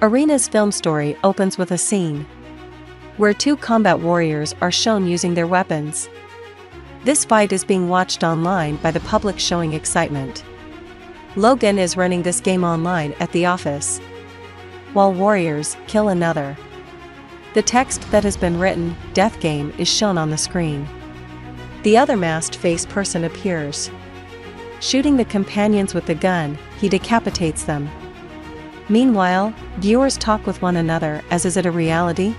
Arena's film story opens with a scene where two combat warriors are shown using their weapons. This fight is being watched online by the public, showing excitement. Logan is running this game online at the office, while warriors kill another. The text that has been written, "Death Game," is shown on the screen. The other masked face person appears. Shooting the companions with the gun, he decapitates them. Meanwhile, viewers talk with one another as, is it a reality?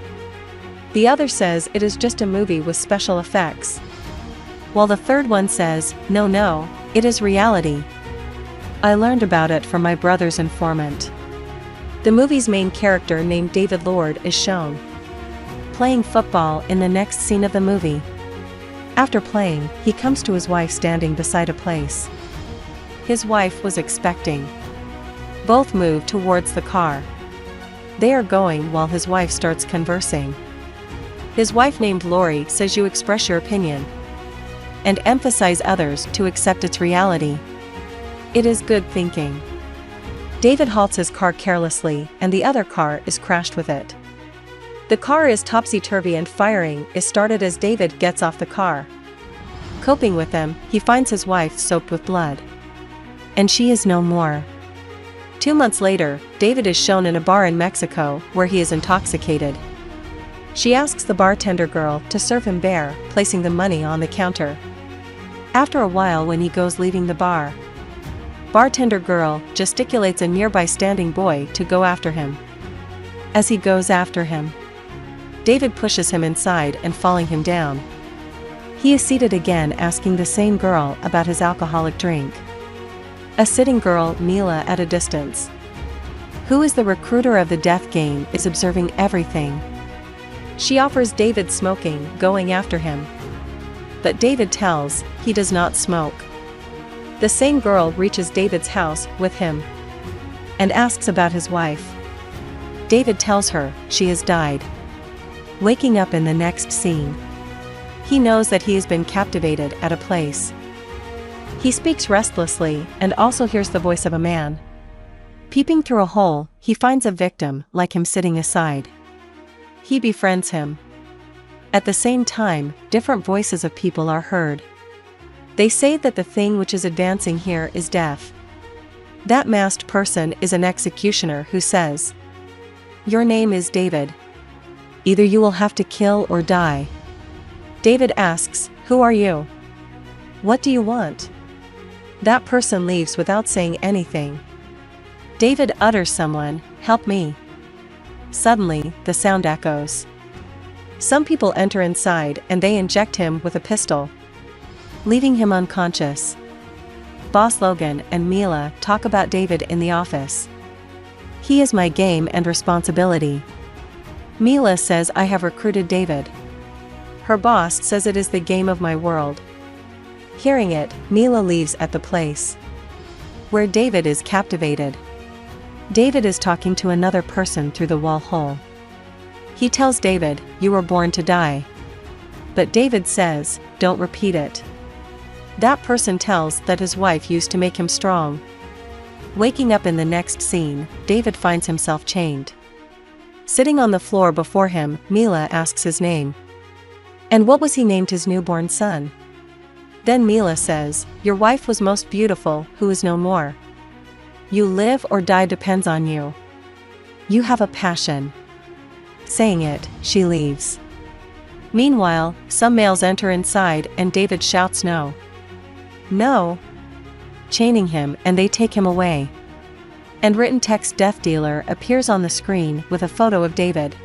The other says it is just a movie with special effects, while the third one says, no, it is reality. I learned about it from my brother's informant. The movie's main character, named David Lord, is shown playing football in the next scene of the movie. After playing, he comes to his wife standing beside a place his wife was expecting. Both move towards the car. They are going while his wife starts conversing. His wife, named Lori, says you express your opinion and emphasize others to accept its reality. It is good thinking. David halts his car carelessly and the other car is crashed with it. The car is topsy-turvy and firing is started as David gets off the car. Coping with them, he finds his wife soaked with blood, and she is no more. 2 months later, David is shown in a bar in Mexico where he is intoxicated. She asks the bartender girl to serve him beer, placing the money on the counter. After a while, when he goes leaving the bar, bartender girl gesticulates a nearby standing boy to go after him. As he goes after him, David pushes him inside and falling him down. He is seated again, asking the same girl about his alcoholic drink. A sitting girl, Mila, at a distance, who is the recruiter of the death game, is observing everything. She offers David smoking, going after him, but David tells he does not smoke. The same girl reaches David's house with him and asks about his wife. David tells her she has died. Waking up in the next scene, he knows that he has been captivated at a place. He speaks restlessly and also hears the voice of a man. Peeping through a hole, he finds a victim like him sitting aside. He befriends him. At the same time, different voices of people are heard. They say that the thing which is advancing here is death. That masked person is an executioner who says, "Your name is David. Either you will have to kill or die." David asks, "Who are you? What do you want?" That person leaves without saying anything. David utters, "Someone, help me." Suddenly, the sound echoes. Some people enter inside and they inject him with a pistol, leaving him unconscious. Boss Logan and Mila talk about David in the office. "He is my game and responsibility." Mila says, "I have recruited David." Her boss says, "It is the game of my world." Hearing it, Mila leaves at the place where David is captivated. David is talking to another person through the wall hole. He tells David, "You were born to die." But David says, "Don't repeat it." That person tells that his wife used to make him strong. Waking up in the next scene, David finds himself chained. Sitting on the floor before him, Mila asks his name. And what was he named his newborn son? Then Mila says, "Your wife was most beautiful, who is no more. You live or die depends on you. You have a passion." Saying it, she leaves. Meanwhile, some males enter inside and David shouts, "No! No!" chaining him, and they take him away. And written text "Death Dealer" appears on the screen with a photo of David.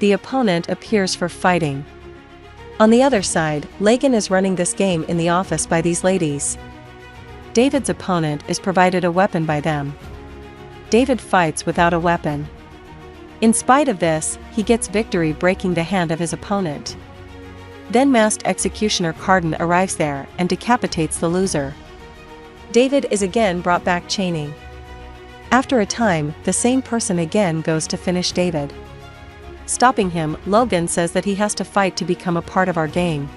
The opponent appears for fighting. On the other side, Logan is running this game in the office by these ladies. David's opponent is provided a weapon by them. David fights without a weapon. In spite of this, he gets victory, breaking the hand of his opponent. Then masked executioner Carden arrives there and decapitates the loser. David is again brought back chaining. After a time, the same person again goes to finish David. Stopping him, Logan says that he has to fight to become a part of our game.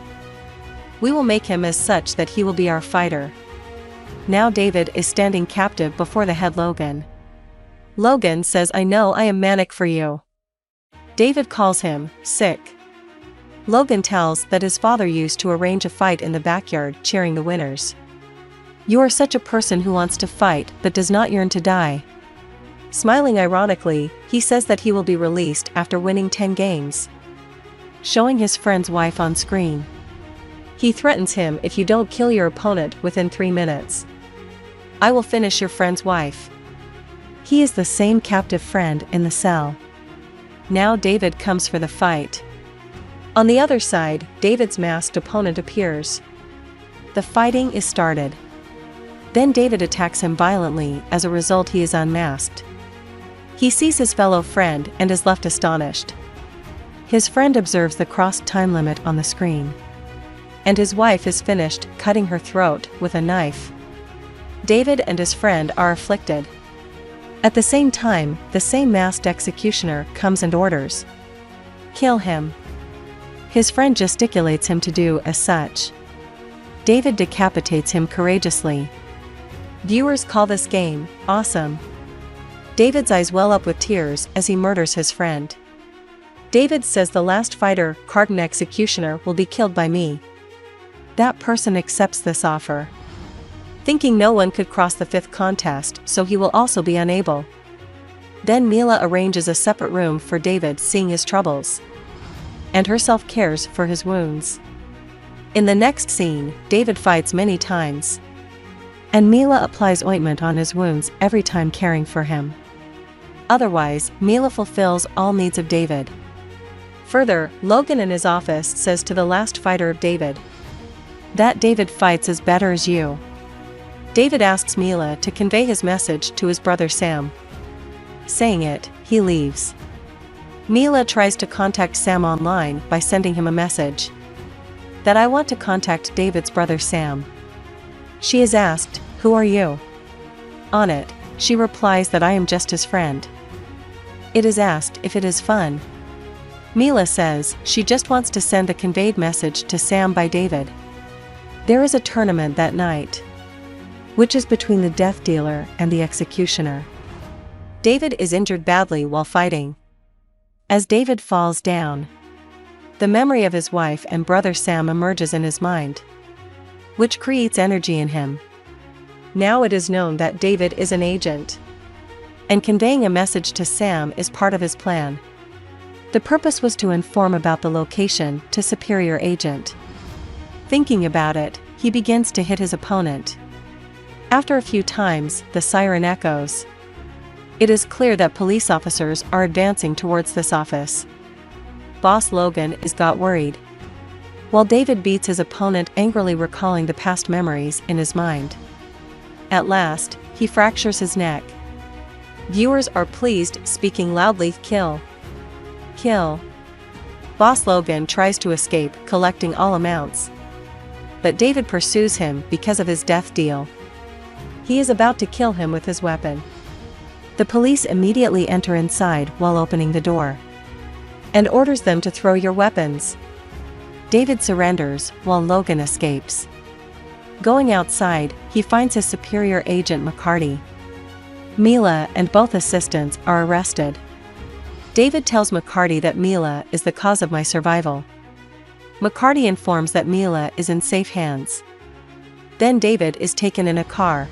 "We will make him as such that he will be our fighter." Now David is standing captive before the head Logan. Logan says, "I know I am manic for you." David calls him sick. Logan tells that his father used to arrange a fight in the backyard, cheering the winners. "You are such a person who wants to fight but does not yearn to die." Smiling ironically, he says that he will be released after winning 10 games. Showing his friend's wife on screen. He threatens him, "If you don't kill your opponent within 3 minutes, I will finish your friend's wife." He is the same captive friend in the cell. Now David comes for the fight. On the other side, David's masked opponent appears. The fighting is started. Then David attacks him violently. As a result, he is unmasked. He sees his fellow friend and is left astonished. His friend observes the crossed time limit on the screen. And his wife is finished, cutting her throat with a knife. David and his friend are afflicted. At the same time, the same masked executioner comes and orders, "Kill him." His friend gesticulates him to do as such. David decapitates him courageously. Viewers call this game awesome. David's eyes well up with tears as he murders his friend. David says, "The last fighter, Carton executioner, will be killed by me." That person accepts this offer, thinking no one could cross the 5th contest, so he will also be unable. Then Mila arranges a separate room for David, seeing his troubles, and herself cares for his wounds. In the next scene, David fights many times, and Mila applies ointment on his wounds every time, caring for him. Otherwise, Mila fulfills all needs of David. Further, Logan in his office says to the last fighter of David, "That David fights as better as you." David asks Mila to convey his message to his brother Sam. Saying it, he leaves. Mila tries to contact Sam online by sending him a message that, "I want to contact David's brother Sam." She is asked, "Who are you?" On it, she replies that, "I am just his friend." It is asked if it is fun. Mila says she just wants to send the conveyed message to Sam by David. There is a tournament that night, which is between the death dealer and the executioner. David is injured badly while fighting. As David falls down, the memory of his wife and brother Sam emerges in his mind, which creates energy in him. Now it is known that David is an agent, and conveying a message to Sam is part of his plan. The purpose was to inform about the location to superior agent. Thinking about it, he begins to hit his opponent. After a few times, the siren echoes. It is clear that police officers are advancing towards this office. Boss Logan got worried, while David beats his opponent, angrily recalling the past memories in his mind. At last, he fractures his neck. Viewers are pleased, speaking loudly, "Kill! Kill!" Boss Logan tries to escape, collecting all amounts, but David pursues him because of his death deal. He is about to kill him with his weapon. The police immediately enter inside while opening the door, and orders them to throw your weapons. David surrenders while Logan escapes. Going outside, he finds his superior agent McCarty. Mila and both assistants are arrested. David tells McCarty that Mila is the cause of my survival. McCarty informs that Mila is in safe hands. Then David is taken in a car,